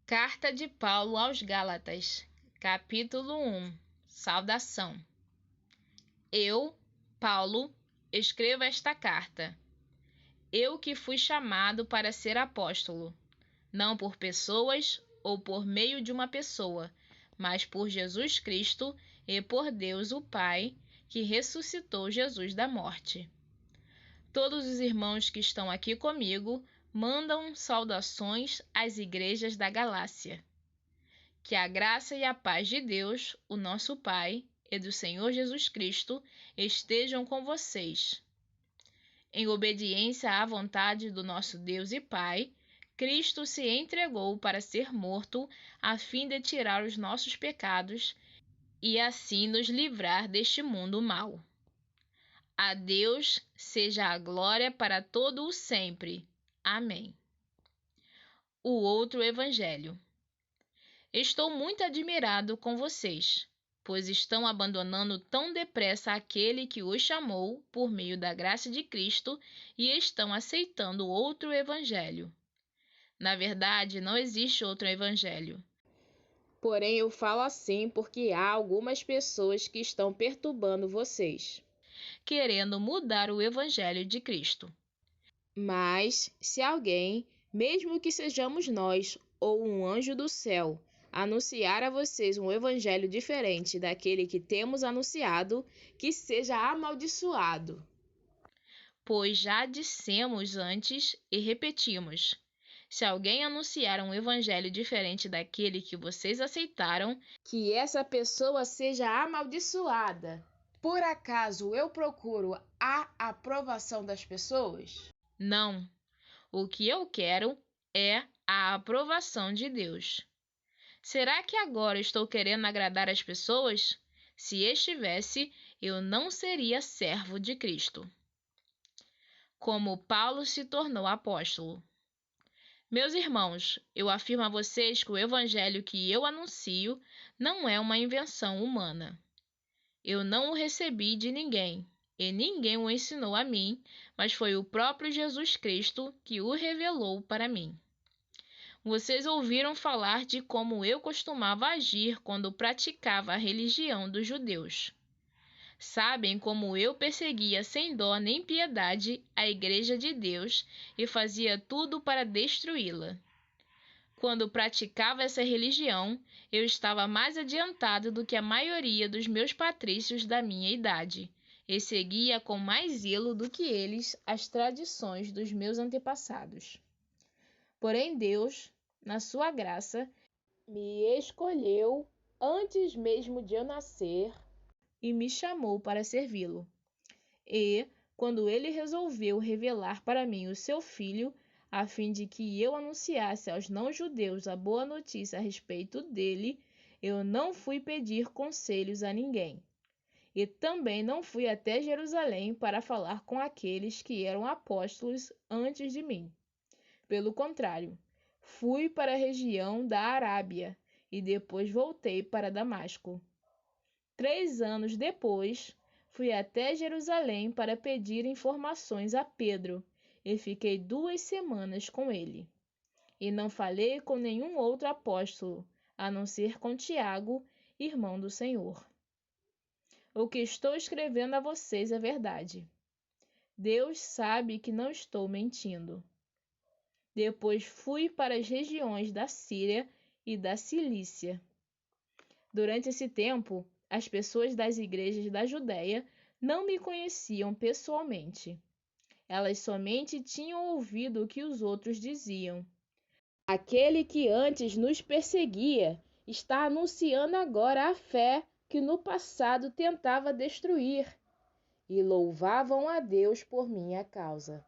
Carta de Paulo aos Gálatas, capítulo 1. Saudação. Eu, Paulo, escrevo esta carta. Eu que fui chamado para ser apóstolo, não por pessoas ou por meio de uma pessoa, mas por Jesus Cristo e por Deus o Pai, que ressuscitou Jesus da morte. Todos os irmãos que estão aqui comigo mandam saudações às igrejas da Galácia. Que a graça e a paz de Deus, o nosso Pai, e do Senhor Jesus Cristo estejam com vocês. Em obediência à vontade do nosso Deus e Pai, Cristo se entregou para ser morto a fim de tirar os nossos pecados e assim nos livrar deste mundo mau. A Deus seja a glória para todo o sempre. Amém. O outro Evangelho. Estou muito admirado com vocês, pois estão abandonando tão depressa aquele que os chamou por meio da graça de Cristo e estão aceitando outro Evangelho. Na verdade, não existe outro Evangelho. Porém, eu falo assim porque há algumas pessoas que estão perturbando vocês, querendo mudar o Evangelho de Cristo. Mas, se alguém, mesmo que sejamos nós ou um anjo do céu, anunciar a vocês um evangelho diferente daquele que temos anunciado, que seja amaldiçoado. Pois já dissemos antes e repetimos: se alguém anunciar um evangelho diferente daquele que vocês aceitaram, que essa pessoa seja amaldiçoada. Por acaso eu procuro a aprovação das pessoas? Não. O que eu quero é a aprovação de Deus. Será que agora estou querendo agradar as pessoas? Se estivesse, eu não seria servo de Cristo. Como Paulo se tornou apóstolo. Meus irmãos, eu afirmo a vocês que o evangelho que eu anuncio não é uma invenção humana. Eu não o recebi de ninguém, e ninguém o ensinou a mim, mas foi o próprio Jesus Cristo que o revelou para mim. Vocês ouviram falar de como eu costumava agir quando praticava a religião dos judeus. Sabem como eu perseguia sem dó nem piedade a Igreja de Deus e fazia tudo para destruí-la. Quando praticava essa religião, eu estava mais adiantado do que a maioria dos meus patrícios da minha idade, e seguia com mais zelo do que eles as tradições dos meus antepassados. Porém, Deus, na sua graça, me escolheu antes mesmo de eu nascer e me chamou para servi-lo. E, quando ele resolveu revelar para mim o seu Filho, a fim de que eu anunciasse aos não-judeus a boa notícia a respeito dele, eu não fui pedir conselhos a ninguém. E também não fui até Jerusalém para falar com aqueles que eram apóstolos antes de mim. Pelo contrário, fui para a região da Arábia e depois voltei para Damasco. 3 anos depois, fui até Jerusalém para pedir informações a Pedro e fiquei 2 semanas com ele. E não falei com nenhum outro apóstolo, a não ser com Tiago, irmão do Senhor. O que estou escrevendo a vocês é verdade. Deus sabe que não estou mentindo. Depois fui para as regiões da Síria e da Cilícia. Durante esse tempo, as pessoas das igrejas da Judéia não me conheciam pessoalmente. Elas somente tinham ouvido o que os outros diziam. Aquele que antes nos perseguia está anunciando agora a fé que no passado tentava destruir, e louvavam a Deus por minha causa.